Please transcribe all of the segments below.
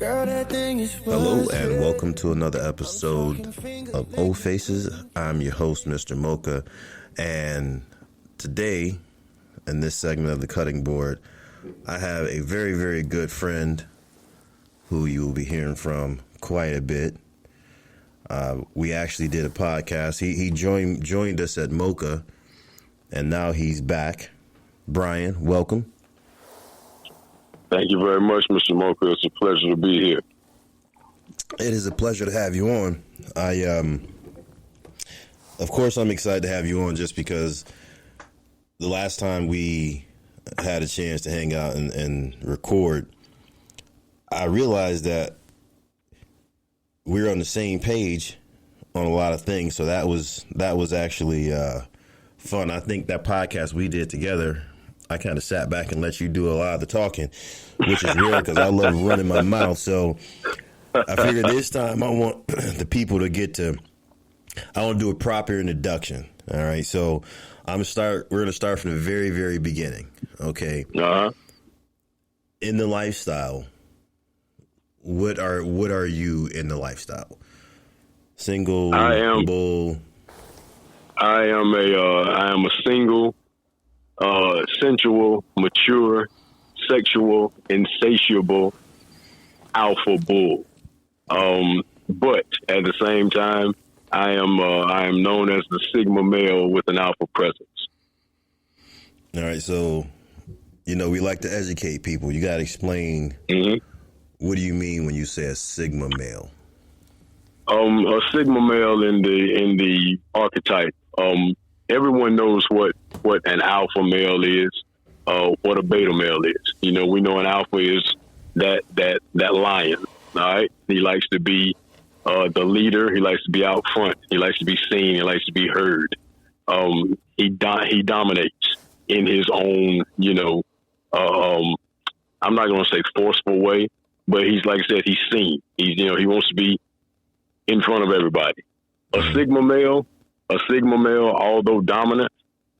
Hello and welcome to another episode of Old Faces. I'm your host, Mr. Mocha, and today, in this segment of the cutting board, I have a very, very good friend who you will be hearing from quite a bit. We actually did a podcast. He joined us at Mocha, and now he's back. Brian, welcome. Thank you very much, Mr. Mocha. It's a pleasure to be here. It is a pleasure to have you on. Of course, I'm excited to have you on just because the last time we had a chance to hang out and record, I realized that we're on the same page on a lot of things. So that was actually fun. I think that podcast we did together, I kind of sat back and let you do a lot of the talking, which is rare because I love running my mouth. So I figured this time I want the people to I want to do a proper introduction. All right. So we're going to start from the very, very beginning. Okay. Uh-huh. In the lifestyle, what are you in the lifestyle? Single, bull? I am a single, sensual, mature, sexual, insatiable alpha bull. But at the same time, I am known as the Sigma male with an alpha presence. All right, so we like to educate people. You got to explain. Mm-hmm. What do you mean when you say a Sigma male? A Sigma male in the archetype. Everyone knows what an alpha male is, what a beta male is. We know an alpha is that lion. All right, he likes to be the leader. He likes to be out front. He likes to be seen. He likes to be heard. He dominates in his own, I'm not going to say forceful way, but he's, like I said, he's seen. He wants to be in front of everybody. A Sigma male, although dominant,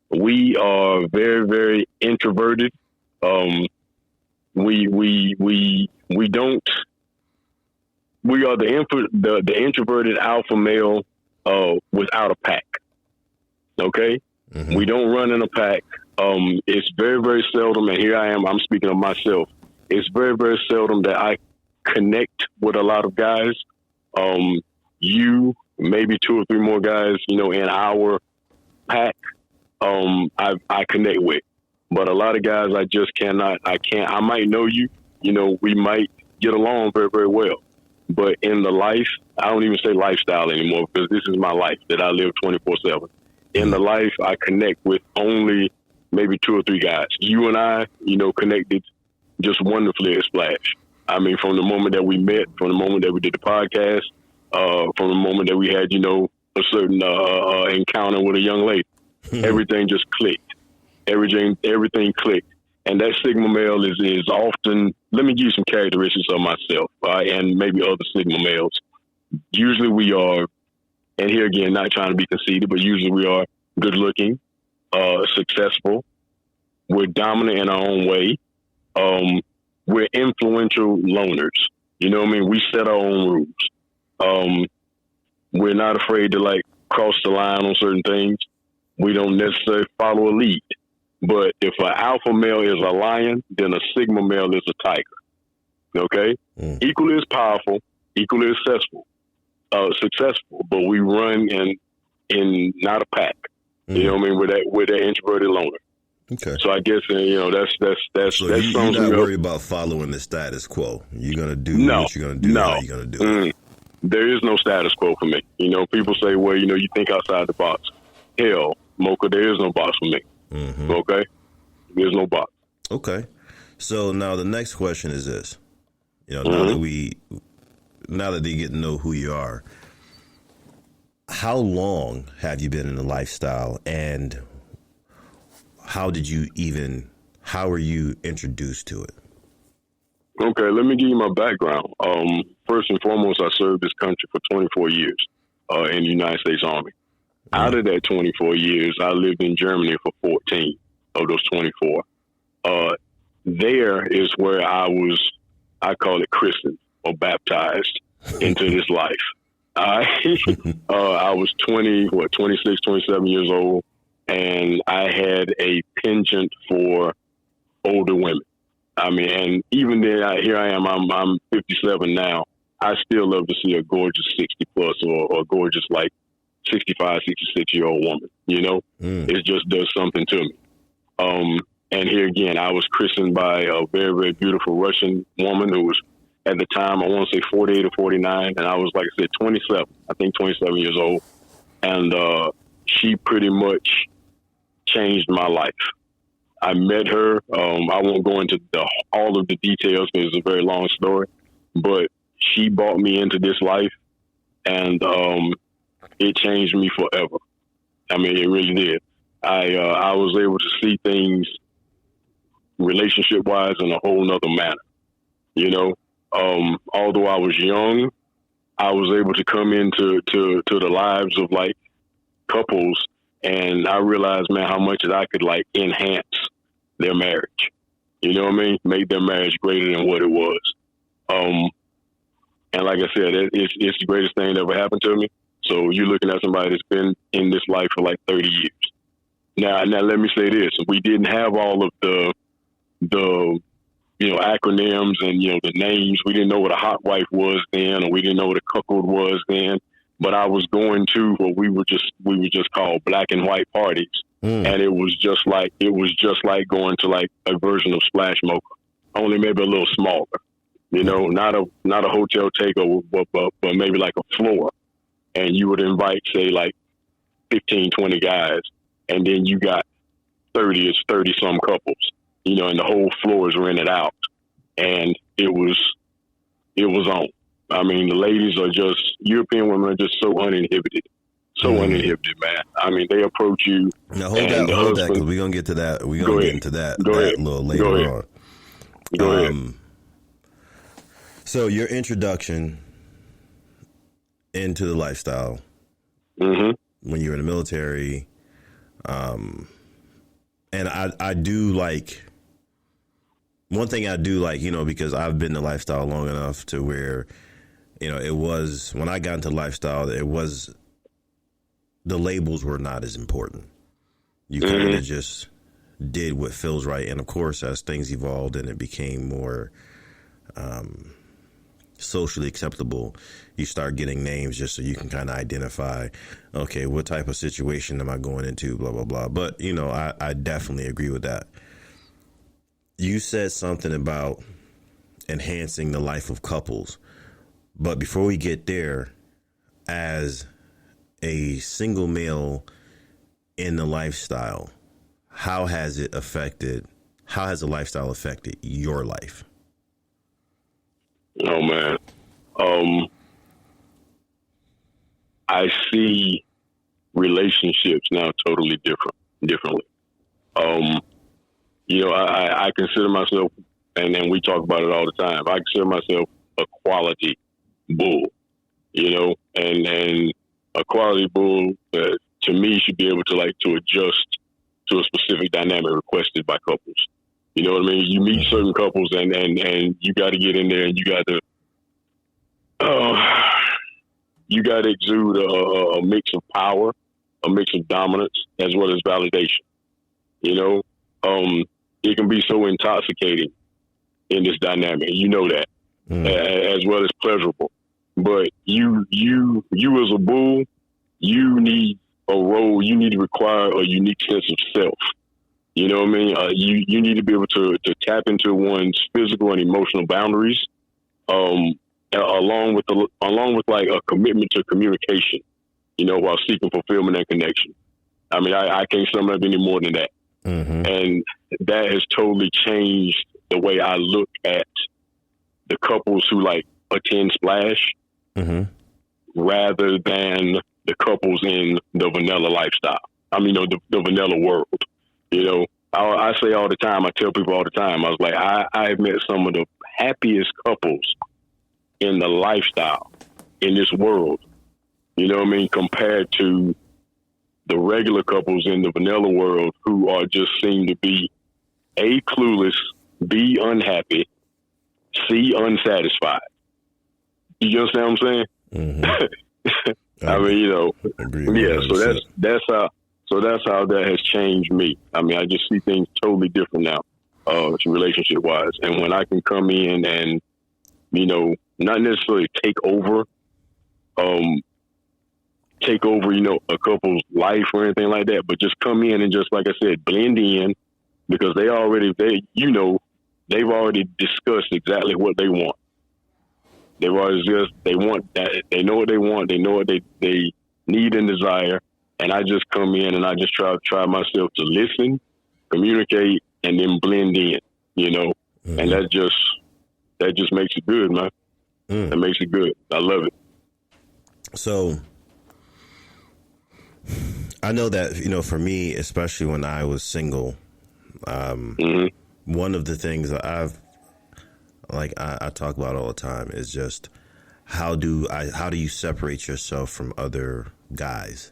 we are very, very introverted. We are the introverted alpha male without a pack. Okay? Mm-hmm. We don't run in a pack. It's very, very seldom, and here I am, I'm speaking of myself. It's very, very seldom that I connect with a lot of guys. You, maybe two or three more guys, in our pack, I connect with. But a lot of guys I might know you, we might get along very, very well. But in the life, I don't even say lifestyle anymore because this is my life that I live 24/7. In the life, I connect with only maybe two or three guys. You and I, connected just wonderfully at Splash. I mean, from the moment that we met, from the moment that we did the podcast, from the moment that we had, a certain encounter with a young lady, everything just clicked. Everything clicked. And that Sigma male is often, let me give you some characteristics of myself, and maybe other Sigma males. Usually we are, and here again, not trying to be conceited, but usually we are good looking, successful. We're dominant in our own way. We're influential loners. We set our own rules. We're not afraid to cross the line on certain things. We don't necessarily follow a lead. But if an alpha male is a lion, then a Sigma male is a tiger. Okay? Equally as powerful, equally as successful, but we run in not a pack. You know what I mean? We're that introverted loner. Okay. So I guess that's so that's you're not worried about following the status quo. You're gonna do what you're gonna do. How you're gonna do it. There is no status quo for me. People say, well, you think outside the box. Hell, Mocha, there is no box for me. Mm-hmm. Okay, there's no box. Okay, so now the next question is this: now that they get to know who you are, how long have you been in the lifestyle, and how were you introduced to it? Okay, let me give you my background. First and foremost, I served this country for 24 years in the United States Army. Out of that 24 years, I lived in Germany for 14 of those 24. There is where I call it christened. or baptized into this life. I was 26, 27 years old, and I had a penchant for older women. I mean, and even then, here I am, I'm 57 now. I still love to see a gorgeous 60 plus or gorgeous like 65, 66-year-old woman, you know? It just does something to me. And here again, I was christened by a very, very beautiful Russian woman who was, at the time, I want to say 48 or 49, and I was, like I said, 27, I think 27 years old. And she pretty much changed my life. I met her. I won't go into all of the details because it's a very long story, but she brought me into this life, and it changed me forever. I mean, it really did. I was able to see things relationship-wise in a whole nother manner. You know, although I was young, I was able to come into the lives of like couples, and I realized, man, how much that I could like enhance their marriage. You know what I mean? Make their marriage greater than what it was. And like I said, it's the greatest thing that ever happened to me. So you're looking at somebody that's been in this life for like 30 years. Now let me say this: we didn't have all of the acronyms and the names. We didn't know what a hot wife was then, or we didn't know what a cuckold was then. But I was going to what we were just called black and white parties, and it was just like going to like a version of Splash Mocha, only maybe a little smaller. You know, not a hotel takeover, but maybe like a floor, and you would invite say like 15, 20 guys, and then you got 30 some couples, and the whole floor is rented out, and it was on. I mean, the ladies are just, European women are just so uninhibited. Uninhibited, man. I mean, they approach you. Now hold that, because we're going to get to that. We're going to get into that a little later on. Go ahead. So your introduction into the lifestyle when you were in the military, and I do like, one thing I do like, because I've been in the lifestyle long enough to where, it was, when I got into lifestyle, the labels were not as important. You kind of just did what feels right. And of course, as things evolved and it became more socially acceptable, you start getting names just so you can kind of identify, okay, what type of situation am I going into, blah, blah, blah. But, I definitely agree with that. You said something about enhancing the life of couples. But before we get there, as a single male in the lifestyle, how has the lifestyle affected your life? Oh, man. I see relationships now totally differently. I consider myself, and we talk about it all the time, I consider myself a quality bull, and a quality bull to me should be able to adjust to a specific dynamic requested by couples. You know what I mean? You meet certain couples and you got to get in there and you got to exude a mix of power, a mix of dominance, as well as validation. It can be so intoxicating in this dynamic. You know that, as well as pleasurable. But you as a bull, you need a role. You need to require a unique sense of self. You know what I mean? You need to be able to tap into one's physical and emotional boundaries, along with like a commitment to communication. While seeking fulfillment and connection. I mean, I can't sum it up any more than that. And that has totally changed the way I look at the couples who attend Splash, rather than the couples in the vanilla lifestyle. I mean, the vanilla world. I say all the time, I tell people all the time, I was like, I've met some of the happiest couples in the lifestyle in this world. You know what I mean? Compared to the regular couples in the vanilla world who are just seem to be A, clueless, B, unhappy, C, unsatisfied. You understand what I'm saying? Mm-hmm. I mean, Agree, yeah. So that's how that has changed me. I mean, I just see things totally different now, relationship wise. And when I can come in and not necessarily take over, a couple's life or anything like that, but just come in and just like I said, blend in because they've already discussed exactly what they want. They want that. They know what they want. They know what they need and desire. And I just come in and I just try myself to listen, communicate, and then blend in. Mm-hmm. And that just makes it good, man. That makes it good. I love it. So I know that for me, especially when I was single, one of the things that I talk about all the time is just how do you separate yourself from other guys,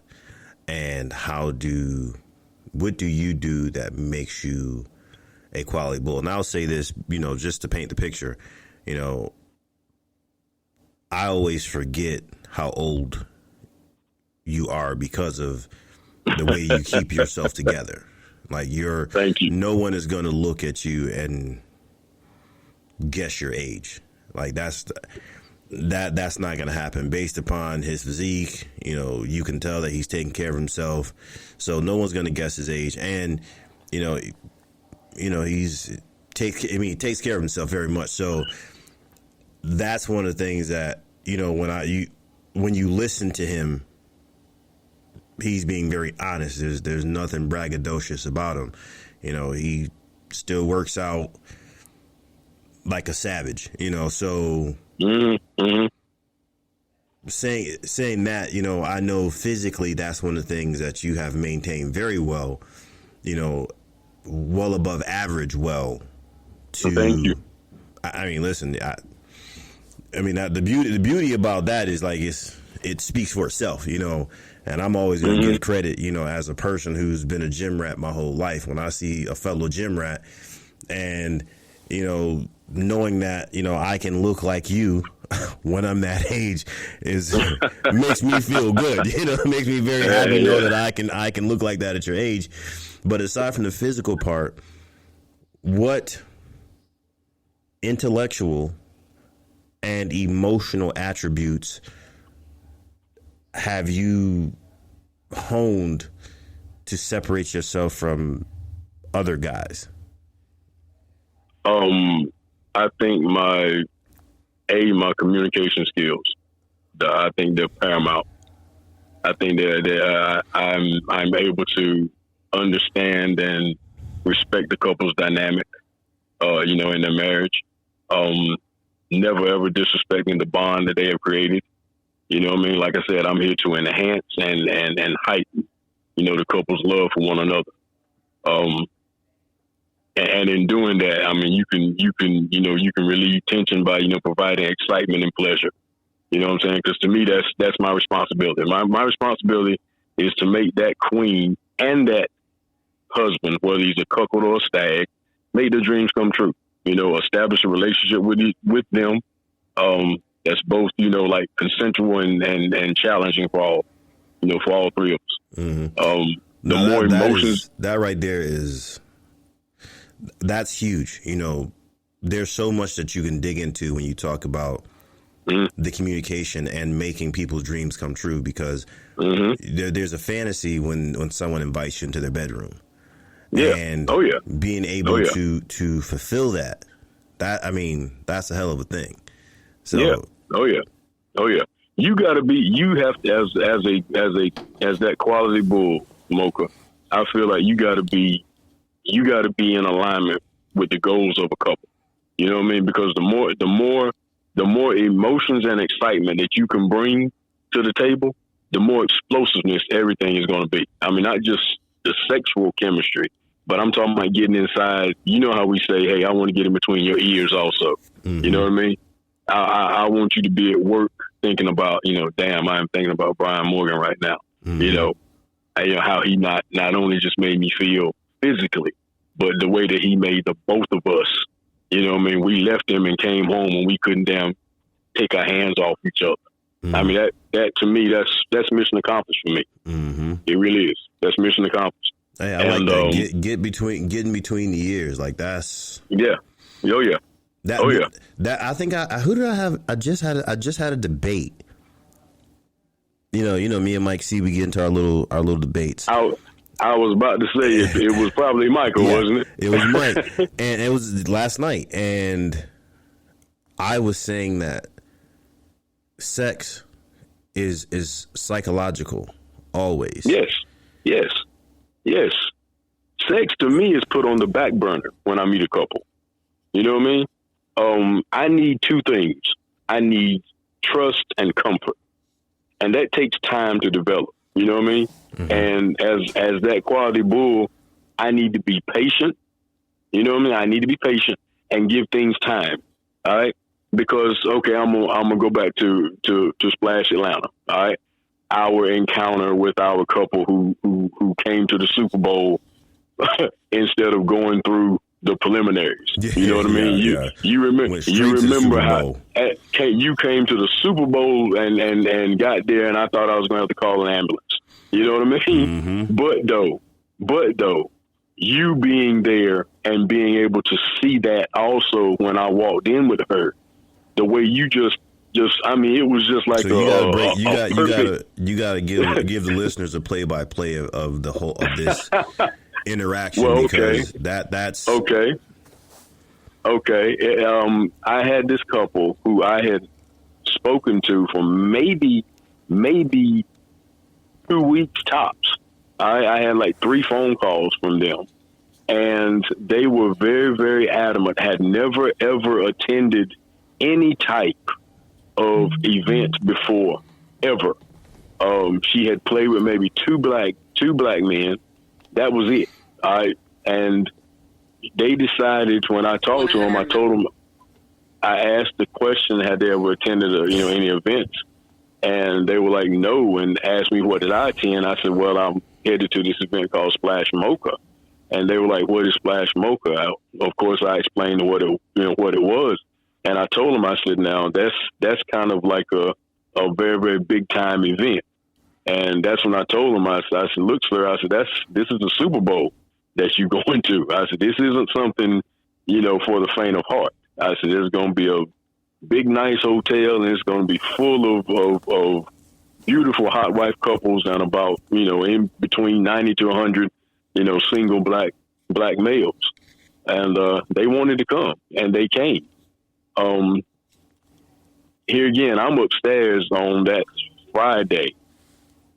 and what do you do that makes you a quality bull? And I'll say this, just to paint the picture, I always forget how old you are because of the way you keep yourself together. Like Thank you. No one is going to look at you and guess your age. Like that's not going to happen based upon his physique. You can tell that he's taking care of himself, so no one's going to guess his age. And he takes care of himself very much. So that's one of the things that when you listen to him, he's being very honest. There's nothing braggadocious about him. He still works out like a savage. So mm-hmm. saying that, I know physically that's one of the things that you have maintained very well. Well above average. Well, thank you. I mean, listen. The beauty about that is like it speaks for itself, and I'm always going to give credit, as a person who's been a gym rat my whole life. When I see a fellow gym rat and, knowing that, I can look like you when I'm that age makes me feel good. It makes me very happy to know that I can look like that at your age. But aside from the physical part, what intellectual and emotional attributes have you honed to separate yourself from other guys? I think my communication skills. I think they're paramount. I think I'm able to understand and respect the couple's dynamic, in their marriage. Never ever disrespecting the bond that they have created. You know what I mean? Like I said, I'm here to enhance and heighten, the couple's love for one another. And in doing that, I mean, you can relieve tension by, providing excitement and pleasure. You know what I'm saying? Because to me, that's my responsibility. My responsibility is to make that queen and that husband, whether he's a cuckold or a stag, make their dreams come true. Establish a relationship with them that's both, like consensual and challenging for all three of us. Mm-hmm. More emotions. That right there that's huge. There's so much that you can dig into when you talk about the communication and making people's dreams come true, because there's a fantasy when someone invites you into their bedroom. Yeah. And being able to fulfill that, that's a hell of a thing. So you have to, as that quality bull, Mocha, I feel like you got to be in alignment with the goals of a couple. You know what I mean? Because the more emotions and excitement that you can bring to the table, the more explosiveness everything is going to be. I mean, not just the sexual chemistry, but I'm talking about getting inside. You know how we say, hey, I want to get in between your ears also. Mm-hmm. You know what I mean? I want you to be at work thinking about, damn, I'm thinking about Brian Morgan right now. Mm-hmm. How he not only just made me feel physically, but the way that he made the both of us. You know what I mean? We left him and came home and we couldn't take our hands off each other. Mm-hmm. I mean, that to me, that's mission accomplished for me. Mm-hmm. It really is. That's mission accomplished. Hey, I like that. Getting between the ears, like that's yeah. Oh yeah. That I think who did I have? I just had a debate. You know, me and Mike C, we get into our little debates. I was about to say it was probably Michael, wasn't it? It was Mike, and it was last night, and I was saying that sex is psychological always. Yes. Sex to me is put on the back burner when I meet a couple. You know what I mean? I need two things. I need trust and comfort, and that takes time to develop. You know what I mean? Mm-hmm. And as that quality bull, I need to be patient. You know what I mean? I need to be patient and give things time. All right. Because, okay, I'm gonna go back to Splash Atlanta. All right. Our encounter with our couple who came to the Super Bowl instead of going through the preliminaries. You know what I mean? You remember how you came to the Super Bowl and got there, and I thought I was going to have to call an ambulance. You know what I mean? Mm-hmm. But though, you being there and being able to see that also when I walked in with her, the way you just I mean, it was just like you gotta give the listeners a play-by-play of the whole of this interaction. Well, because that's okay. I had this couple who I had spoken to for maybe 2 weeks tops. I had like 3 phone calls from them, and they were very, very adamant, had never, ever attended any type of event before, ever. She had played with maybe two black men. That was it. And they decided, when I talked to them, I told them, I asked the question, had they ever attended any events? And they were like, no, and asked me, what did I attend? I said, well, I'm headed to this event called Splash Mocha. And they were like, what is Splash Mocha? Of course, I explained what it was. And I told them, I said, now that's kind of like a very, very big time event. And that's when I told them, I said, look, sir, I said, this is the Super Bowl that you going to. I said, this isn't something, for the faint of heart. I said, there's going to be a big, nice hotel, and it's going to be full of beautiful hot wife couples and about, in between 90 to 100, single black males. And they wanted to come, and they came. Here again, I'm upstairs on that Friday.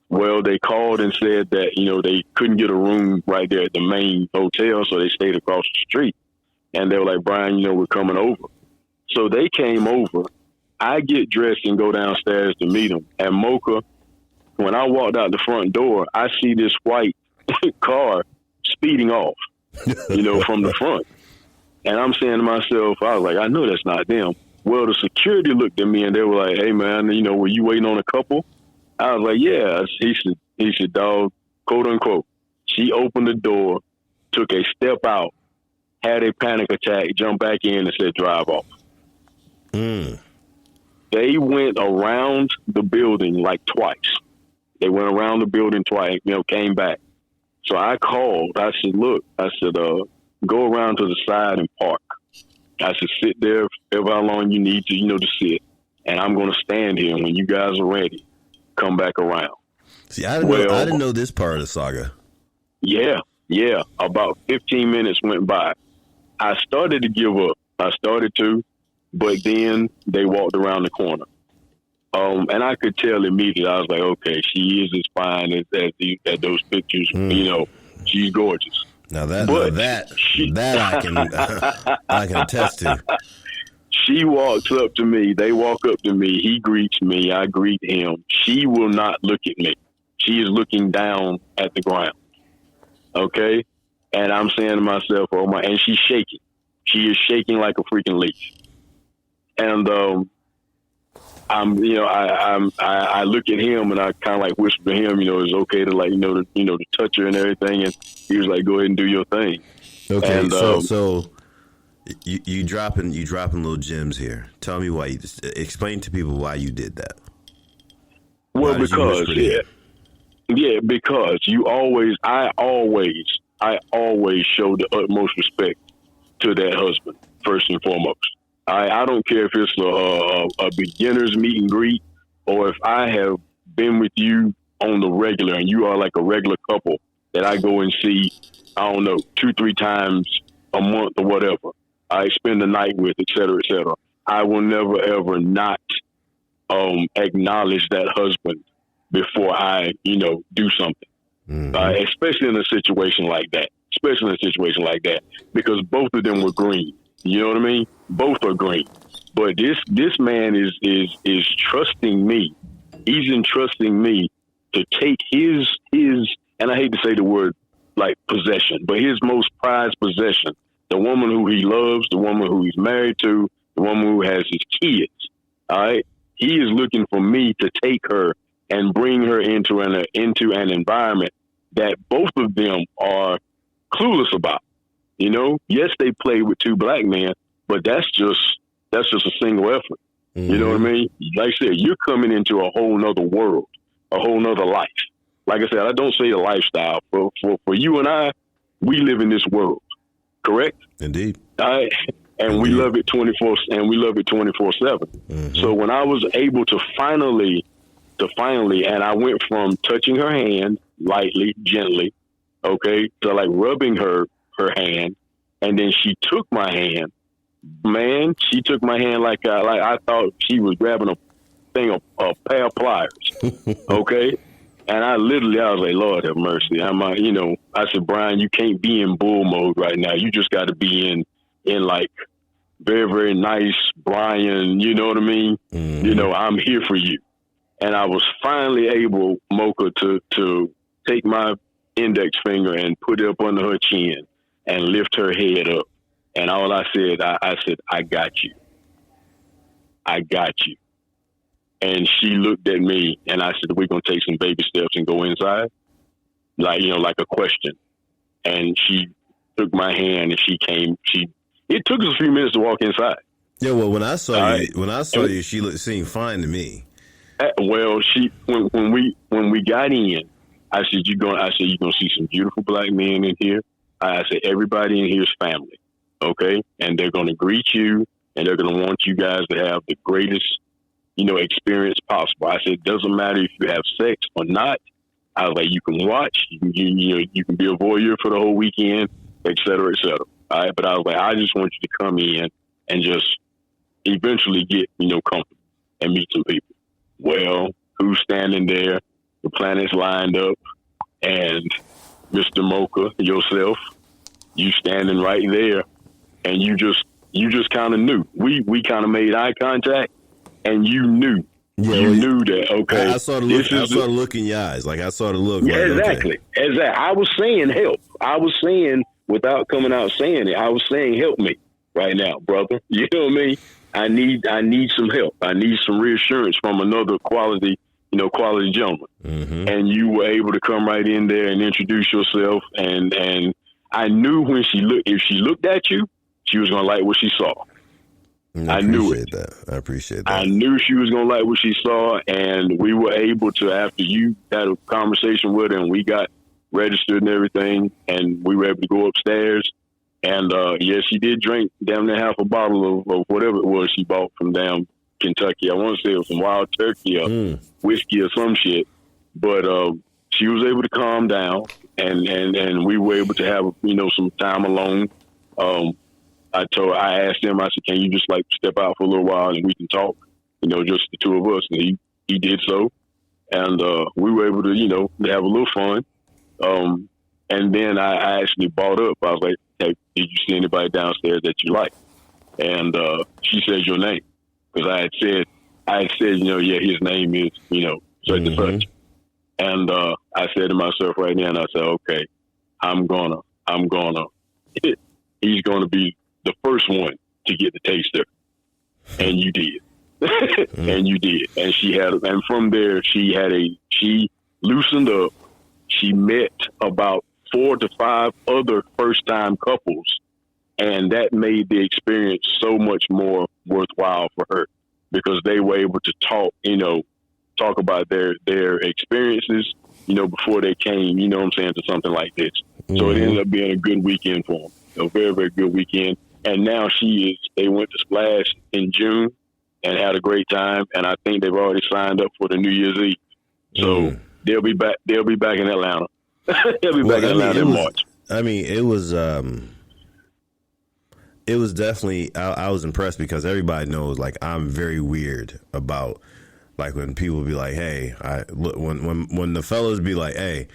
Well, they called and said that, they couldn't get a room right there at the main hotel, so they stayed across the street. And they were like, Brian, we're coming over. So they came over. I get dressed and go downstairs to meet them. And Mocha, when I walked out the front door, I see this white car speeding off, from the front. And I'm saying to myself, I was like, I know that's not them. Well, the security looked at me and they were like, hey, man, were you waiting on a couple? I was like, yeah. He said, dog, quote unquote. She opened the door, took a step out, had a panic attack, jumped back in and said, drive off. Mm. They went around the building like twice. They went around the building twice, came back. So I called. I said, look, go around to the side and park. I said, sit there for how long you need to, to sit. And I'm going to stand here. And when you guys are ready, come back around. See, I didn't know this part of the saga. Yeah. About 15 minutes went by. I started to give up. But then they walked around the corner. And I could tell immediately. I was like, okay, she is as fine as those pictures. She's gorgeous. Now that I can attest to. She walks up to me. They walk up to me. He greets me. I greet him. She will not look at me. She is looking down at the ground. Okay? And I'm saying to myself, oh my, and she's shaking. She is shaking like a freaking leaf. And I look at him and I kind of like whisper to him, it's okay to to touch her and everything. And he was like, go ahead and do your thing. Okay. And, so You dropping little gems here. Tell me why. Explain to people why you did that. Well, because because I always show the utmost respect to that husband first and foremost. I don't care if it's a beginner's meet and greet or if I have been with you on the regular and you are like a regular couple that I go and see, I don't know, 2-3 times a month or whatever. I spend the night with, et cetera, et cetera. I will never, ever not acknowledge that husband before I, do something. Mm-hmm. Especially in a situation like that. Because both of them were green. You know what I mean? Both are green. But this man is trusting me. He's entrusting me to take his, and I hate to say the word like possession, but his most prized possession, the woman who he loves, the woman who he's married to, the woman who has his kids. All right. He is looking for me to take her and bring her into an environment that both of them are clueless about. Yes, they play with 2 black men, but that's just a single effort. Mm-hmm. You know what I mean? Like I said, you're coming into a whole nother world, a whole nother life. Like I said, I don't say a lifestyle. For you and I, we live in this world, correct? Indeed. All right. And we love it 24/7. Mm-hmm. So when I was able to finally, and I went from touching her hand lightly, gently, okay, to like rubbing her hand, and then she took my hand. Man, she took my hand like I thought she was grabbing a pair of pliers, okay. And I was like, Lord have mercy. I said, Brian, you can't be in bull mode right now. You just got to be in like very, very nice Brian. You know what I mean? Mm-hmm. I'm here for you. And I was finally able, Mocha, to take my index finger and put it up under her chin and lift her head up. And all I said, I said, I got you. I got you. And she looked at me and I said, we're going to take some baby steps and go inside. Like a question. And she took my hand and it took us a few minutes to walk inside. Yeah. Well, when I saw you, she seemed fine to me. Well, when we got in, I said, you're going to see some beautiful black men in here. I said, everybody in here is family. Okay. And they're going to greet you and they're going to want you guys to have the greatest, experience possible. I said, it doesn't matter if you have sex or not. I was like, you can watch, you can be a voyeur for the whole weekend, et cetera, et cetera. All right. But I was like, I just want you to come in and just eventually get, comfortable and meet some people. Well, who's standing there? The planets lined up and Mr. Mocha, yourself, you standing right there. And you just kind of knew. We kind of made eye contact and you knew. Yeah, you knew that, okay. I saw the look in your eyes. Like I saw the look. Yeah, like, exactly. Okay. Exactly. I was saying help. I was saying, without coming out saying it, I was saying help me right now, brother. You know what I mean? I need some help. I need some reassurance from another quality gentleman. Mm-hmm. And you were able to come right in there and introduce yourself. And I knew when if she looked at you, she was going to like what she saw. I knew it. I appreciate that. I knew she was going to like what she saw, and we were able to, after you had a conversation with her and we got registered and everything, and we were able to go upstairs. And, she did drink damn near half a bottle of whatever it was she bought from damn Kentucky. I want to say it was some wild turkey or whiskey or some shit. But she was able to calm down, and we were able to have, some time alone. I asked him, I said, can you just like step out for a little while and we can talk, just the two of us. And he did so. And we were able to, have a little fun. And then I actually brought up, I was like, hey, did you see anybody downstairs that you like? And she said your name. Because I had said, yeah, his name is, such and such. And I said to myself right now, and I said, okay, I'm gonna, he's gonna be the first one to get the taster. And you did. And you did. And and from there, she loosened up. She met about 4 to 5 other first-time couples And that made the experience so much more worthwhile for her because they were able to talk about their experiences, before they came, what I'm saying, to something like this. Mm-hmm. So it ended up being a good weekend for them, a very, very good weekend. And now they went to Splash in June and had a great time. And I think they've already signed up for the New Year's Eve. So they'll be back in Atlanta. They'll be back in Atlanta in March. I mean, it was definitely, I was impressed because everybody knows, like, I'm very weird about, like, when people be like, hey, when the fellas be like, hey,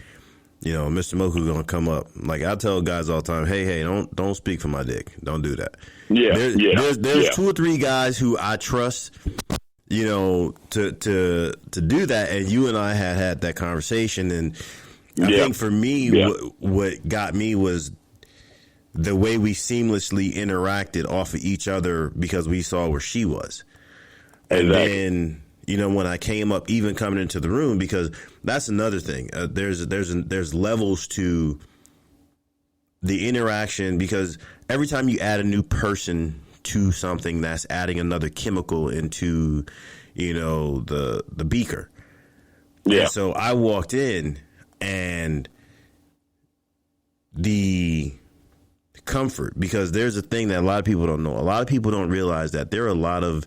Mr. Moku gonna come up. Like, I tell guys all the time, hey, don't speak for my dick. Don't do that. Yeah, there's 2 or 3 guys who I trust, to do that. And you and I had that conversation. And I think for me, what got me was the way we seamlessly interacted off of each other because we saw where she was. And then, when I came up, even coming into the room, because that's another thing. There's levels to the interaction because every time you add a new person to something, that's adding another chemical into, the beaker. Yeah. And so I walked in and the comfort, because there's a thing that a lot of people don't know. A lot of people don't realize that there are a lot of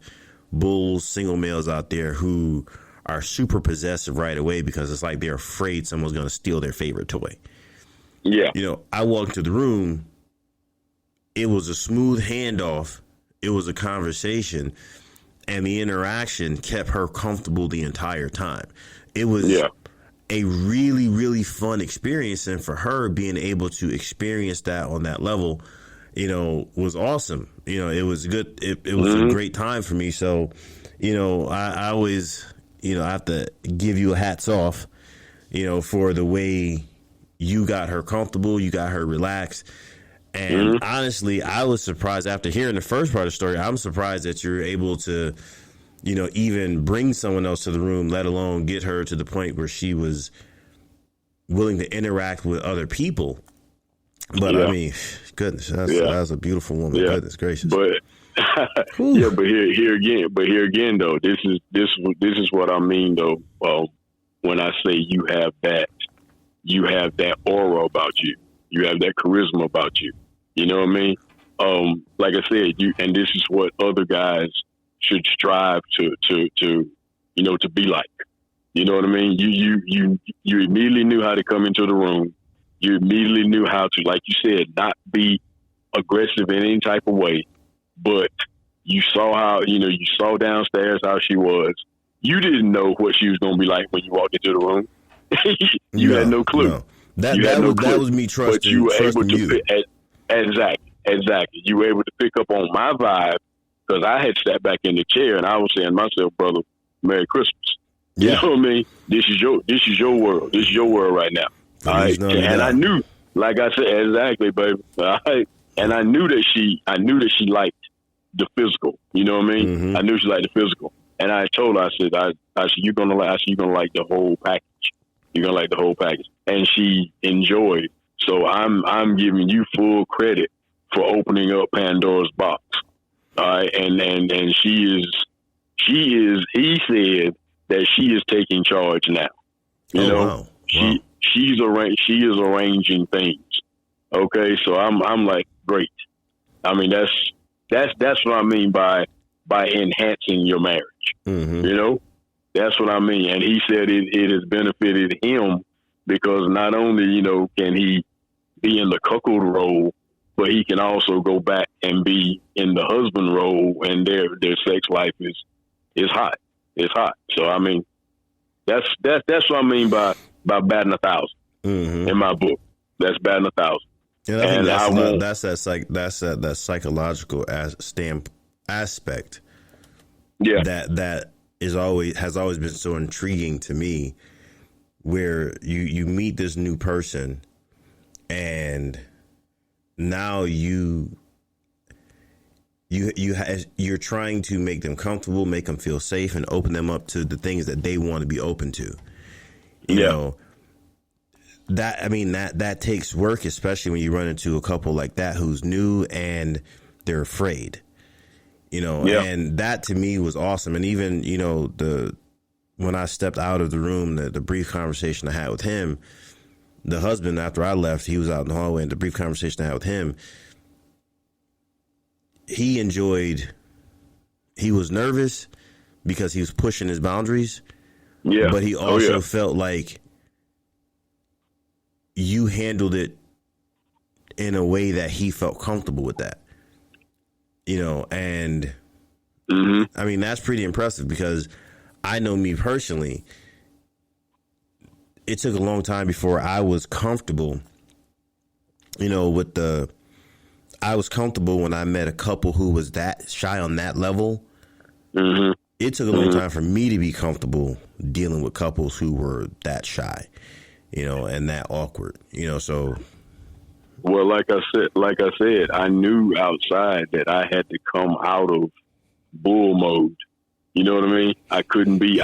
bulls, single males out there who are super possessive right away because it's like they're afraid someone's going to steal their favorite toy. Yeah. I walked into the room. It was a smooth handoff. It was a conversation, and the interaction kept her comfortable the entire time. It was a really, really fun experience. And for her being able to experience that on that level, was awesome. It was good. It was a great time for me. So, I always, I have to give you a hats off, for the way you got her comfortable, you got her relaxed. And honestly, I was surprised after hearing the first part of the story. I'm surprised that you're able to, even bring someone else to the room, let alone get her to the point where she was willing to interact with other people. But I mean, goodness, that's a beautiful woman. Yeah. Goodness gracious. But but here again, though, this is what I mean, though. When I say you have that aura about you, you have that charisma about you. You know what I mean? Like I said, and this is what other guys should strive to be like. You know what I mean? You immediately knew how to come into the room. You immediately knew how to, like you said, not be aggressive in any type of way, but you saw how, you saw downstairs how she was. You didn't know what she was going to be like when you walked into the room. You had no clue. No. That was me trusting. But you were able to exactly. You were able to pick up on my vibe because I had sat back in the chair and I was saying to myself, brother, Merry Christmas. You know what I mean? This is your world. This is your world right now. All right. And I knew, like I said, exactly, baby. All right. And I knew that she liked the physical. You know what I mean? Mm-hmm. I knew she liked the physical. And I told her, I said, you're gonna like the whole package. You're gonna like the whole package. And she enjoyed. So I'm giving you full credit for opening up Pandora's box. All right. And he said that she is taking charge now. You know? Wow. She is arranging things. Okay, so I'm like, great. I mean, that's what I mean by enhancing your marriage. Mm-hmm. That's what I mean. And he said it has benefited him because not only can he be in the cuckold role, but he can also go back and be in the husband role, and their sex life is hot. It's hot. So I mean, that's what I mean by batting 1,000 in my book. That's batting 1,000. And I think that's that psychological aspect. Yeah, that has always been so intriguing to me, where you meet this new person, and now you're trying to make them comfortable, make them feel safe, and open them up to the things that they want to be open to. You know, that takes work, especially when you run into a couple like that who's new and they're afraid, and that to me was awesome. And even, when I stepped out of the room, the brief conversation I had with him, the husband, after I left, he was out in the hallway, and the brief conversation I had with him, he was nervous because he was pushing his boundaries. Yeah. But he also felt like you handled it in a way that he felt comfortable with that, and I mean, that's pretty impressive, because I know me personally, it took a long time before I was comfortable, I was comfortable when I met a couple who was that shy on that level. It took a long time for me to be comfortable dealing with couples who were that shy, and that awkward, so. Well, like I said, I knew outside that I had to come out of bull mode. You know what I mean? I couldn't be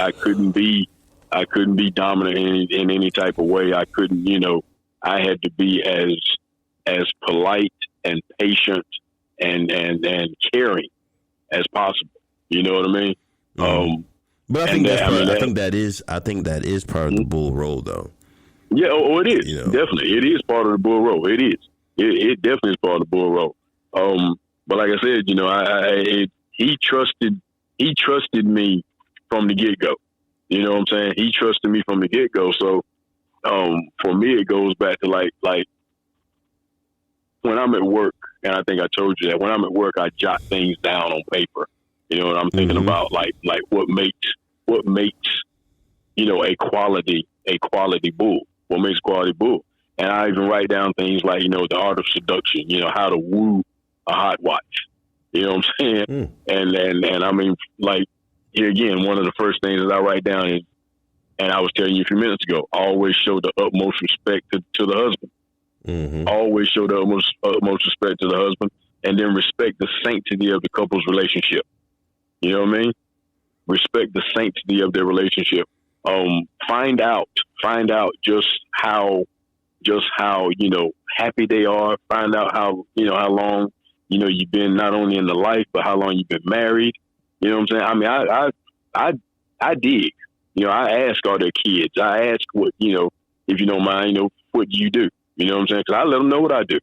dominant in any type of way. I couldn't, I had to be as polite and patient and caring as possible. You know what I mean? But I think that is part of the bull role, though. Yeah, it is. Definitely, it is part of the bull role. It is. It definitely is part of the bull role. But like I said, he trusted me from the get go. You know what I'm saying? He trusted me from the get go. So, for me, it goes back to like when I'm at work, and I think I told you that when I'm at work, I jot things down on paper. And I'm thinking about like what makes a quality bull. What makes quality bull? And I even write down things like, the art of seduction, how to woo a hot wife. You know what I'm saying? And I mean, like, here again, one of the first things that I write down is, and I was telling you a few minutes ago, always show the utmost respect to the husband. Always show the utmost respect to the husband, and then respect the sanctity of the couple's relationship. You know what I mean? Respect the sanctity of their relationship. Find out just how happy they are. Find out how long, you've been not only in the life, but how long you've been married. You know what I'm saying? I mean, I dig. I ask all their kids. I ask what, if you don't mind, what do you do? You know what I'm saying? Because I let them know what I do.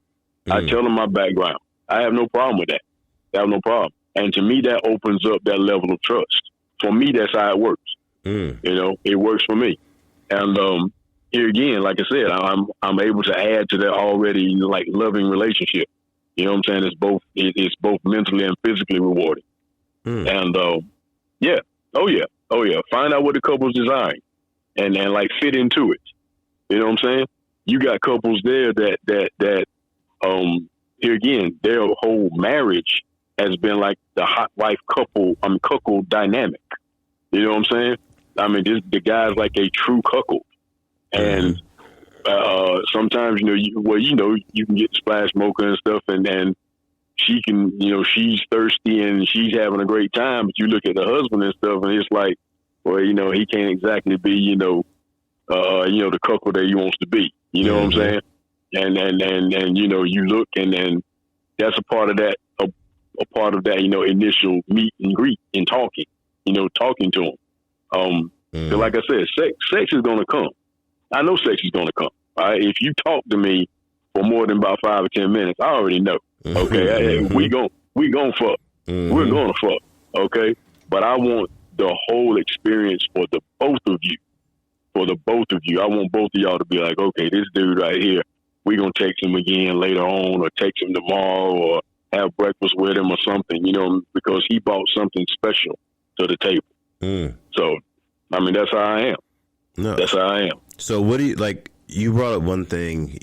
I tell them my background. I have no problem with that. I have no problem. And to me, that opens up that level of trust. For me, that's how it works. It works for me. And here again, like I said, I'm able to add to that already like loving relationship. You know what I'm saying? It's both mentally and physically rewarding. And yeah. Find out what the couple's desiring and like fit into it. You know what I'm saying? You got couples there that here again, their whole marriage has been like the hot wife cuckold dynamic. You know what I'm saying? I mean, the guy's like a true cuckold. And sometimes, you can get splash mocha and stuff, and she can, she's thirsty and she's having a great time, but you look at the husband and stuff, and it's like, well, he can't exactly be, the cuckold that he wants to be. You know what I'm saying? And you look, and then that's a part of that, initial meet and greet and talking to him. So like I said, sex is going to come. I know sex is going to come. All right? If you talk to me for more than about 5 or 10 minutes, I already know. Okay, we gon' fuck. We're gonna fuck. Okay, but I want the whole experience for the both of you. I want both of y'all to be like, okay, this dude right here, we gonna text him again later on, or text him tomorrow, or have breakfast with him or something. Because he brought something special to the table. So, I mean, that's how I am. No. That's how I am. So what do you, like, you brought up one thing,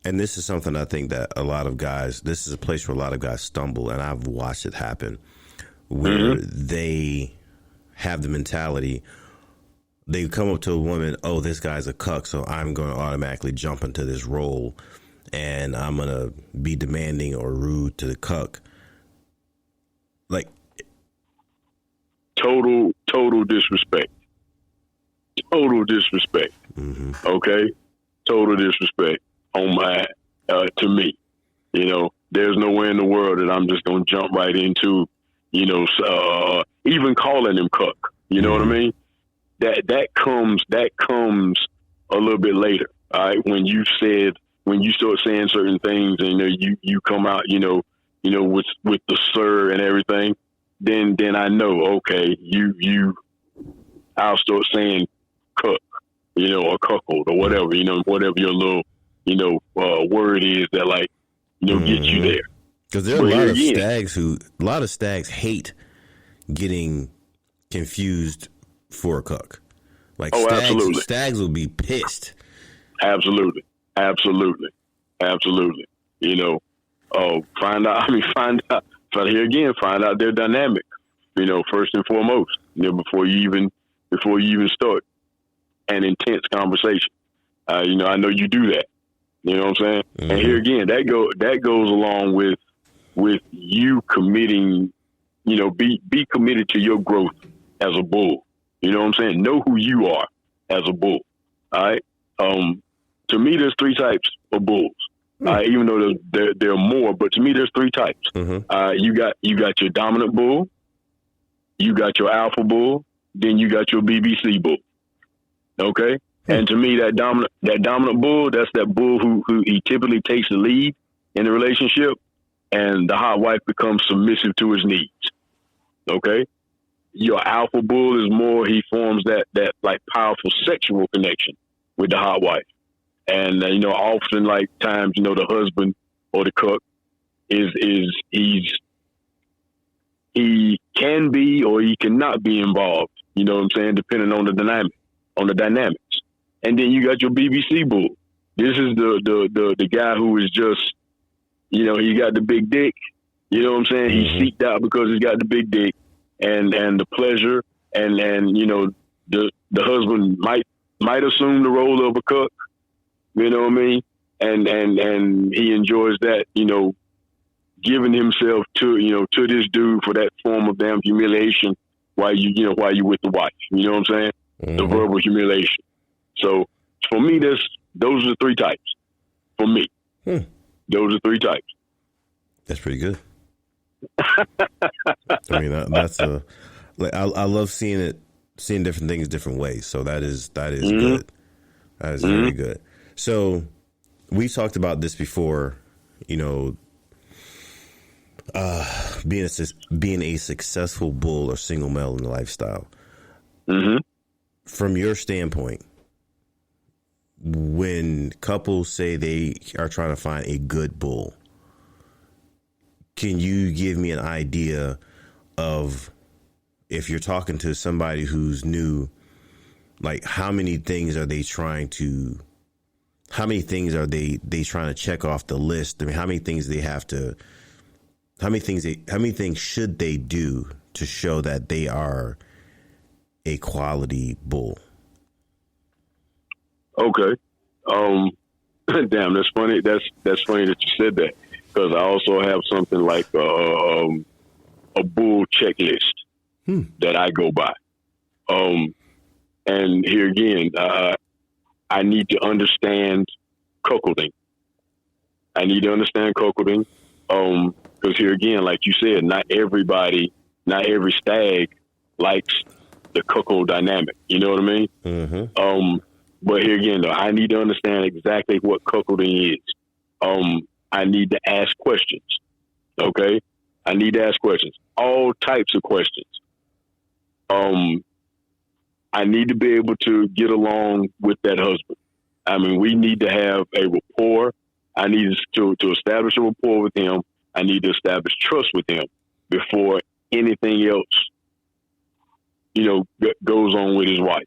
and this is something I think that a lot of guys, this is a place where a lot of guys stumble, and I've watched it happen, where they have the mentality, they come up to a woman, oh, this guy's a cuck, so I'm going to automatically jump into this role, and I'm going to be demanding or rude to the cuck. Like, total disrespect. Total disrespect. Okay, total disrespect on my to me. There's nowhere in the world that I'm just gonna jump right into. Even calling him cuck. You know what I mean? That comes a little bit later. All right, when you start saying certain things, and you come out, with the sir and everything, then I know, okay, I'll start saying cuck, or cuckold or whatever, whatever your little, word is that gets you there. Because there are a lot of stags hate getting confused for a cuck. Absolutely. Stags will be pissed. Absolutely. Find out their dynamic, first and foremost, before you even start an intense conversation. I know you do that. You know what I'm saying? Mm-hmm. And here again, that goes along with you committing, be committed to your growth as a bull. You know what I'm saying? Know who you are as a bull. All right. To me, there's three types of bulls. Even though there are more, but to me, there's three types. Mm-hmm. You got your dominant bull, you got your alpha bull, then you got your BBC bull. Okay. And to me, that dominant bull, that's that bull who he typically takes the lead in the relationship, and the hot wife becomes submissive to his needs. Okay. Your alpha bull is more, he forms that like powerful sexual connection with the hot wife. And, often times, the husband or the cook he can be, or he cannot be involved, you know what I'm saying? Depending on the dynamics. And then you got your BBC bull. This is the guy who is just, he got the big dick, you know what I'm saying? Mm-hmm. He's seeked out because he's got the big dick and the pleasure and the husband might assume the role of a cook. You know what I mean? And he enjoys that, giving himself to this dude for that form of damn humiliation while you with the wife. You know what I'm saying? Mm-hmm. The verbal humiliation. So for me, those are the three types. For me, those are three types. That's pretty good. I mean, that's I love seeing different things different ways. So that is mm-hmm. good. That is very good. So we talked about this before, being a successful bull or single male in the lifestyle. Mm-hmm. From your standpoint, when couples say they are trying to find a good bull, can you give me an idea of, if you're talking to somebody who's new, how many things are they trying to check off the list? I mean, how many things should they do to show that they are a quality bull? Okay. Damn, that's funny. That's funny that you said that, because I also have something like a bull checklist that I go by. And here again, I need to understand cuckolding. Because here again, like you said, not every stag likes the cuckold dynamic. You know what I mean? Mm-hmm. But here again, though, I need to understand exactly what cuckolding is. I need to ask questions. Okay? I need to ask questions. All types of questions. I need to be able to get along with that husband. I mean, we need to have a rapport. I need to establish a rapport with him. I need to establish trust with him before anything else, goes on with his wife.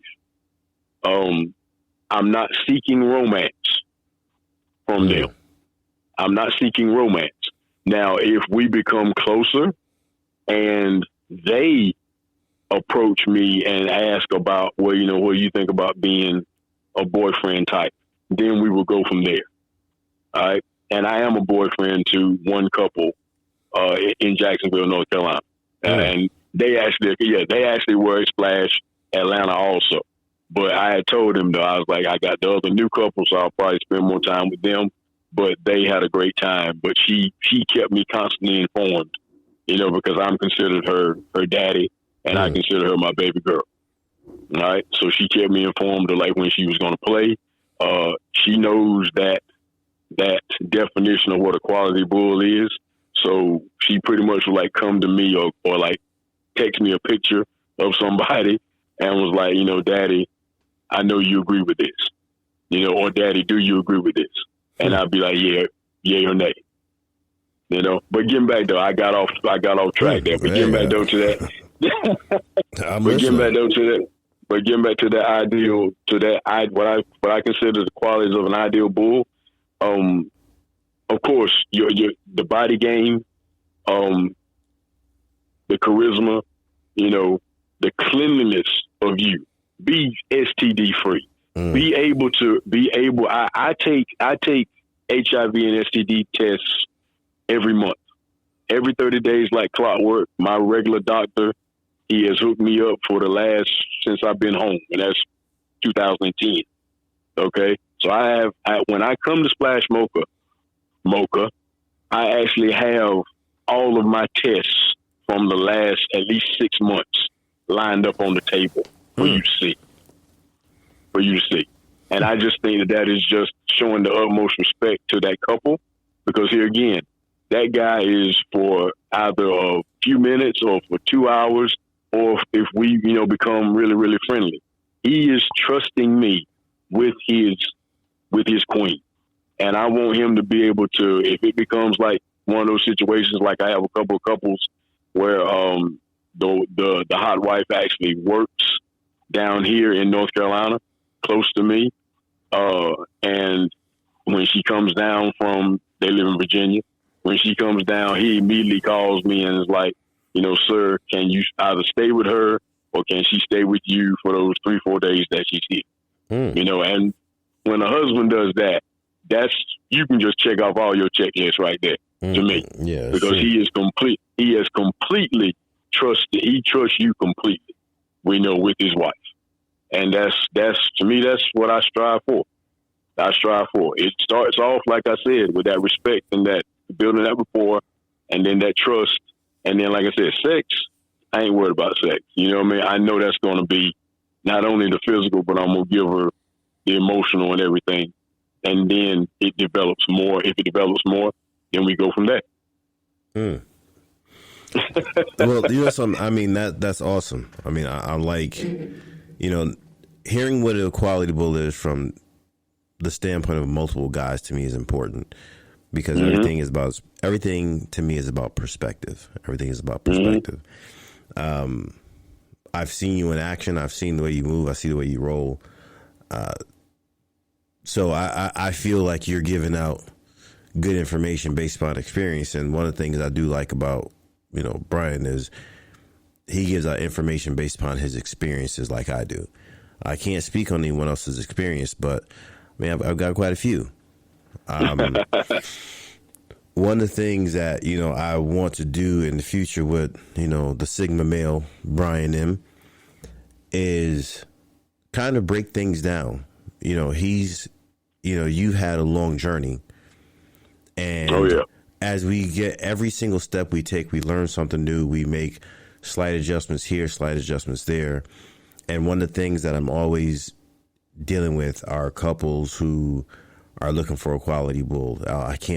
I'm not seeking romance from them. I'm not seeking romance. Now, if we become closer and they approach me and ask about, what do you think about being a boyfriend type, then we will go from there. All right. And I am a boyfriend to one couple in Jacksonville, North Carolina. And they actually were a splash Atlanta also. But I had told him, though, I was like, I got the other new couple, so I'll probably spend more time with them. But they had a great time. But she kept me constantly informed, because I'm considered her daddy, and I consider her my baby girl. All right? So she kept me informed of, like, when she was going to play. She knows that definition of what a quality bull is. So she pretty much would, like, come to me or like, text me a picture of somebody and was like, Daddy, I know you agree with this, or Daddy, do you agree with this? And I'd be like, yeah, yay or nay, But getting back though, I got off track there. But getting back though to that, but getting back to that ideal, what I consider the qualities of an ideal bull. Of course, the body game, the charisma, the cleanliness of you. Be STD free. Be able. I take HIV and STD tests every month, every 30 days, like clockwork. My regular doctor, he has hooked me up for since I've been home, and that's 2010. Okay, so when I come to Splash Mocha, I actually have all of my tests from the last at least 6 months lined up on the table for you to see. And I just think that is just showing the utmost respect to that couple, because here again, that guy is for either a few minutes or for 2 hours, or if we, become really, really friendly. He is trusting me with his queen. And I want him to be able to, if it becomes like one of those situations, like I have a couple of couples where the hot wife actually works down here in North Carolina, close to me. And when she comes down they live in Virginia. When she comes down, he immediately calls me and is like, sir, can you either stay with her or can she stay with you for those 3-4 days that she's here? And when a husband does that, you can just check off all your checklists right there to me. Yeah, because he is complete. He has completely trusted. He trusts you completely. With his wife. And that's to me, that's what I strive for. It starts off, like I said, with that respect and that building that rapport, and then that trust. And then, like I said, sex, I ain't worried about sex. You know what I mean? I know that's going to be not only the physical, but I'm going to give her the emotional and everything. And then it develops more. If it develops more, then we go from there. Well, something. I mean, that's awesome. I mean, I like, hearing what a quality bull is from the standpoint of multiple guys to me is important, because everything to me is about perspective. Everything is about perspective. I've seen you in action. I've seen the way you move. I see the way you roll. So I feel like you're giving out good information based upon experience. And one of the things I do like about, Brian is he gives out information based upon his experiences like I do. I can't speak on anyone else's experience, but I've got quite a few. One of the things that, I want to do in the future with, the Sigma male, Brian M, is kind of break things down. You've had a long journey, and as we get every single step we take, we learn something new. We make slight adjustments here, slight adjustments there. And one of the things that I'm always dealing with are couples who are looking for a quality bull.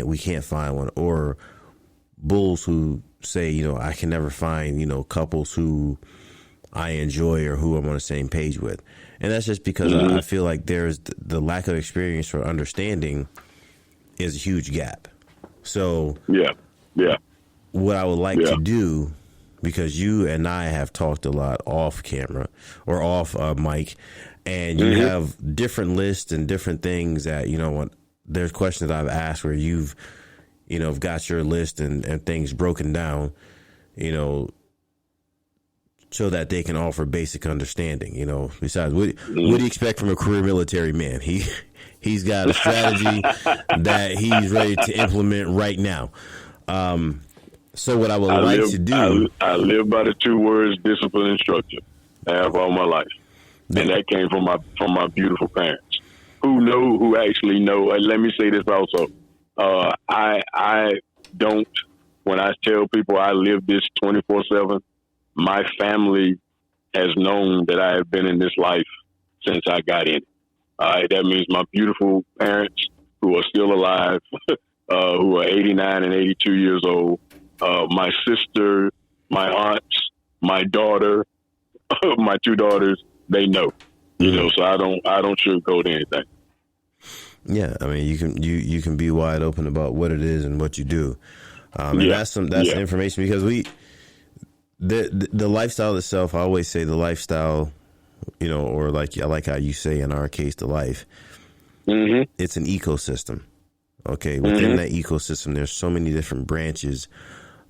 We can't find one, or bulls who say, I can never find, couples who I enjoy or who I'm on the same page with. And that's just because I feel like there's the lack of experience or understanding is a huge gap. So what I would like to do, because you and I have talked a lot off camera or off mic, and you have different lists and different things that, when there's questions that I've asked where you've, got your list and things broken down, so that they can offer basic understanding. Besides, what do you expect from a career military man? He's got a strategy that he's ready to implement right now. So what I would like to do, I live by the 2 words: discipline and structure. I have all my life. and that came from my beautiful parents, who actually know. And let me say this also, I don't. When I tell people I live this 24/7, my family has known that I have been in this life since I got in it. That means my beautiful parents who are still alive, who are 89 and 82 years old, my sister, my aunts, my daughter, my two daughters, they know. You know, so I don't sugarcoat anything. Yeah, I mean, you can be wide open about what it is and what you do. And that's information, because the lifestyle itself, I always say the lifestyle, you know, or I like how you say in our case, the life, it's an ecosystem. Okay. Within that ecosystem, there's so many different branches,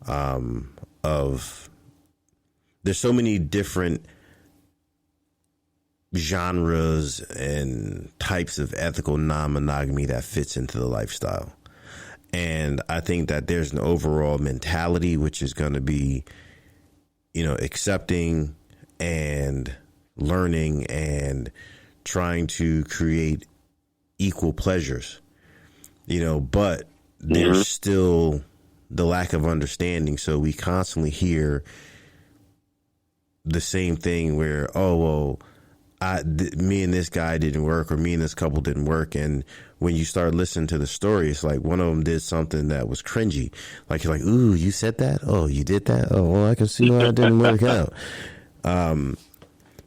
there's so many different genres and types of ethical non-monogamy that fits into the lifestyle. And I think that there's an overall mentality, which is going to be, you know, accepting and learning and trying to create equal pleasures, you know, but there's still the lack of understanding. So we constantly hear the same thing where, me and this guy didn't work, or me and this couple didn't work. And when you start listening to the story, it's like one of them did something that was cringy. Like, you're like, ooh, you said that? Oh, you did that? Oh, well, I can see why it didn't work out.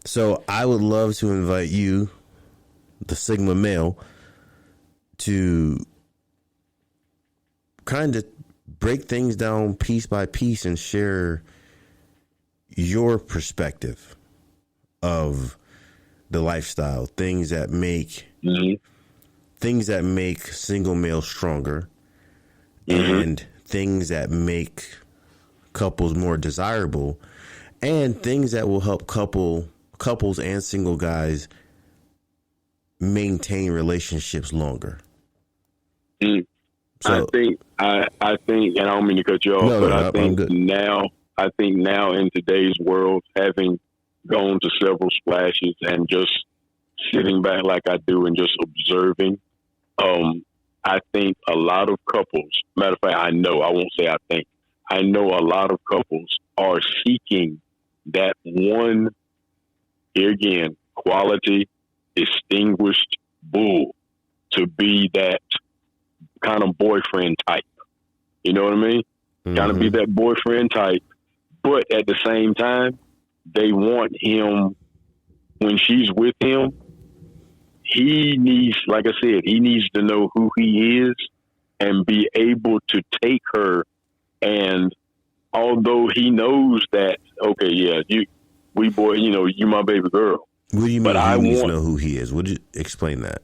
So I would love to invite you, the Sigma male, to kind of break things down piece by piece and share your perspective of the lifestyle, things that make single males stronger, and things that make couples more desirable, and things that will help couples and single guys maintain relationships longer. So, I think, and I don't mean to cut you off, I think now in today's world, having gone to several splashes and just sitting back like I do and just observing, I think a lot of couples, matter of fact, I know a lot of couples are seeking that one, here again, quality, distinguished bull to be that kind of boyfriend type. You know what I mean? Kind of be that boyfriend type, but at the same time, they want him, when she's with him, he needs, like I said, he needs to know who he is and be able to take her. And although he knows that, okay, yeah, you my baby girl. What do you mean he needs to know who he is? Would you explain that?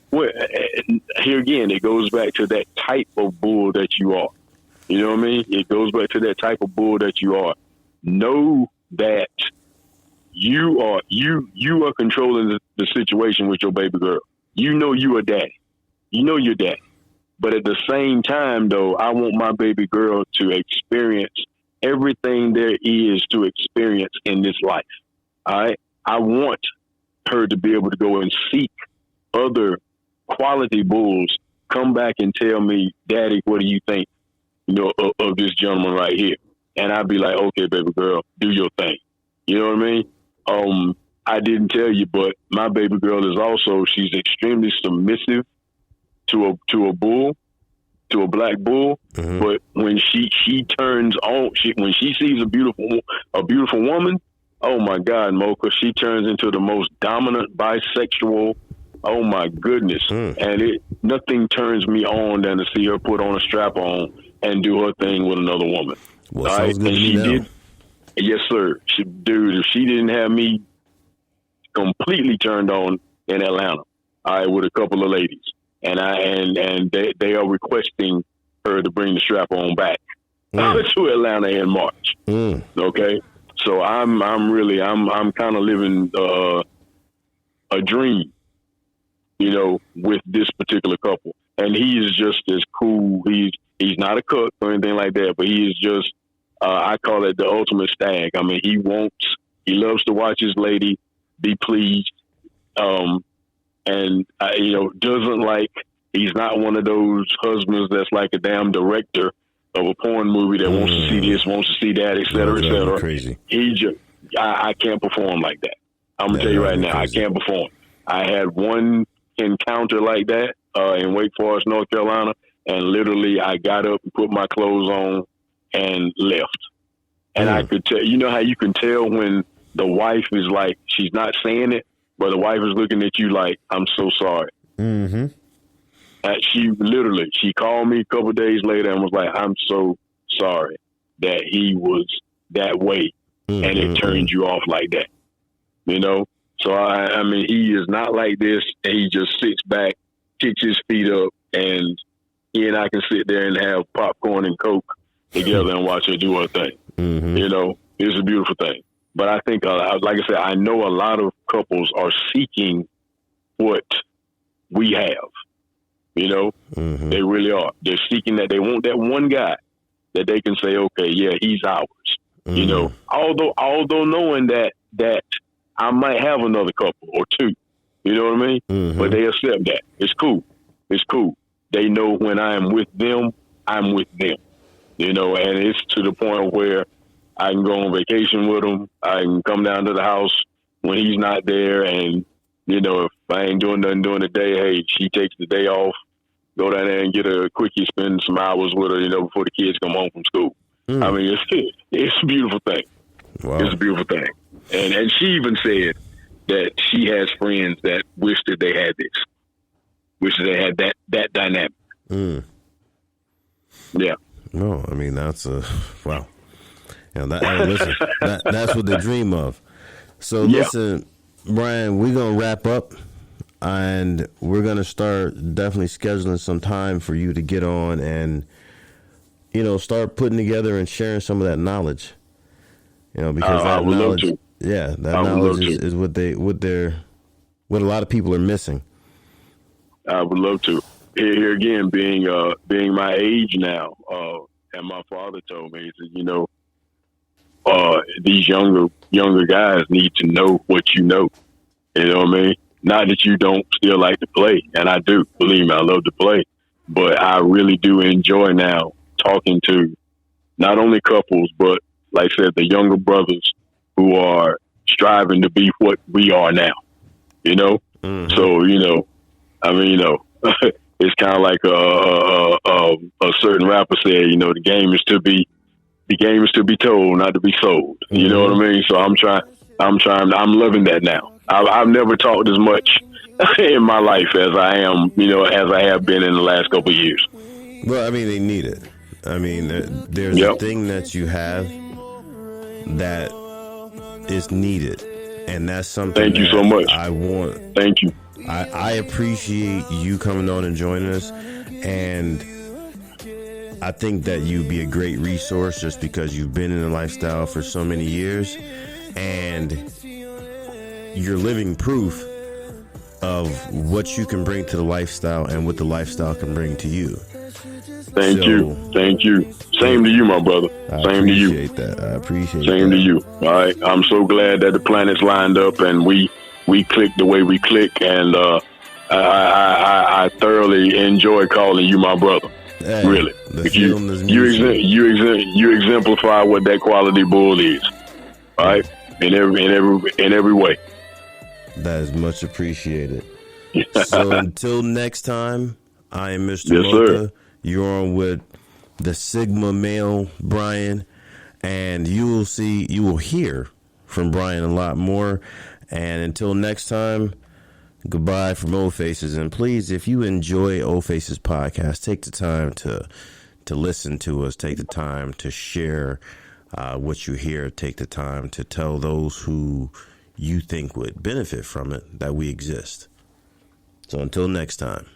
Well, here again, it goes back to that type of bull that you are. You know what I mean? It goes back to that type of bull that you are. Know that you are controlling the situation with your baby girl. You know you are daddy. You know you're daddy. But at the same time, though, I want my baby girl to experience everything there is to experience in this life. All right? I want her to be able to go and seek other quality bulls, come back and tell me, Daddy, what do you think, of this gentleman right here? And I'd be like, okay, baby girl, do your thing. You know what I mean? I didn't tell you, but my baby girl is also, she's extremely submissive to a bull, to a black bull. But when she turns on, when she sees a beautiful woman, oh my God, Mocha, she turns into the most dominant bisexual. Oh my goodness. And nothing turns me on than to see her put on a strap on and do her thing with another woman. Well, sounds good to me now. Did. Yes, sir. If she didn't have me completely turned on in Atlanta, with a couple of ladies, and they are requesting her to bring the strap on back to Atlanta in March. Okay, so I'm kind of living a dream, with this particular couple, and he is just as cool. He's not a cook or anything like that, but he is just. I call it the ultimate stag. I mean, he loves to watch his lady be pleased. And doesn't like. He's not one of those husbands that's like a damn director of a porn movie that wants to see this, wants to see that, et cetera, et cetera. Crazy. I can't perform like that. I'm gonna tell you right now, crazy. I can't perform. I had one encounter like that in Wake Forest, North Carolina, and literally I got up and put my clothes on and left. And I could tell, you know how you can tell when the wife is like, she's not saying it, but the wife is looking at you like, I'm so sorry. Mm-hmm. She called me a couple of days later and was like, I'm so sorry that he was that way and it turned you off like that. So I mean, he is not like this, and he just sits back, kicks his feet up, and he and I can sit there and have popcorn and Coke together and watch her do her thing. Mm-hmm. It's a beautiful thing. But I think, like I said, I know a lot of couples are seeking what we have. They really are. They're seeking that. They want that one guy that they can say, okay, yeah, he's ours. Although knowing that I might have another couple or two, you know what I mean? Mm-hmm. But they accept that. It's cool. It's cool. They know when I am with them, I'm with them. And it's to the point where I can go on vacation with them. I can come down to the house when he's not there, and if I ain't doing nothing during the day, hey, she takes the day off. Go down there and get a quickie, spend some hours with her, before the kids come home from school. I mean, it's a beautiful thing. Wow. It's a beautiful thing. And she even said that she has friends that wish that they had this, wish that they had that dynamic. Yeah. No, I mean, that's wow. Listen, that's what they dream of. So listen, Brian, we're going to wrap up. And we're going to start definitely scheduling some time for you to get on and, start putting together and sharing some of that knowledge. Because that knowledge, that knowledge is what a lot of people are missing. I would love to. Here again, being my age now, and my father told me, he said, these younger guys need to know what you know. You know what I mean? Not that you don't still like to play, and I do. Believe me, I love to play. But I really do enjoy now talking to not only couples, but like I said, the younger brothers who are striving to be what we are now. Mm-hmm. So I mean, it's kind of like a certain rapper said. The game is to be told, not to be sold. Mm-hmm. You know what I mean? So I'm loving that now. I've never talked as much in my life as I am, as I have been in the last couple of years. Well, I mean, they need it. I mean, there's a thing that you have that is needed, and that's something. Thank you so much. I want. Thank you. I appreciate you coming on and joining us, and I think that you'd be a great resource just because you've been in the lifestyle for so many years, and you're living proof of what you can bring to the lifestyle and what the lifestyle can bring to you. Thank you. Same to you, my brother. Same to you. I appreciate that. Same to you. All right. I'm so glad that the planets lined up and we clicked the way we click, and I thoroughly enjoy calling you my brother. Hey, really. You exemplify what that quality bull is. All right. In every way. That is much appreciated. So until next time, I am Mr. Yes, Mocha. Sir. You're on with the Sigma male Brian, and you will hear from Brian a lot more. And until next time, goodbye from Old Faces. And please, if you enjoy Old Faces podcast, take the time to listen to us. Take the time to share what you hear. Take the time to tell those who you think would benefit from it that we exist. So until next time.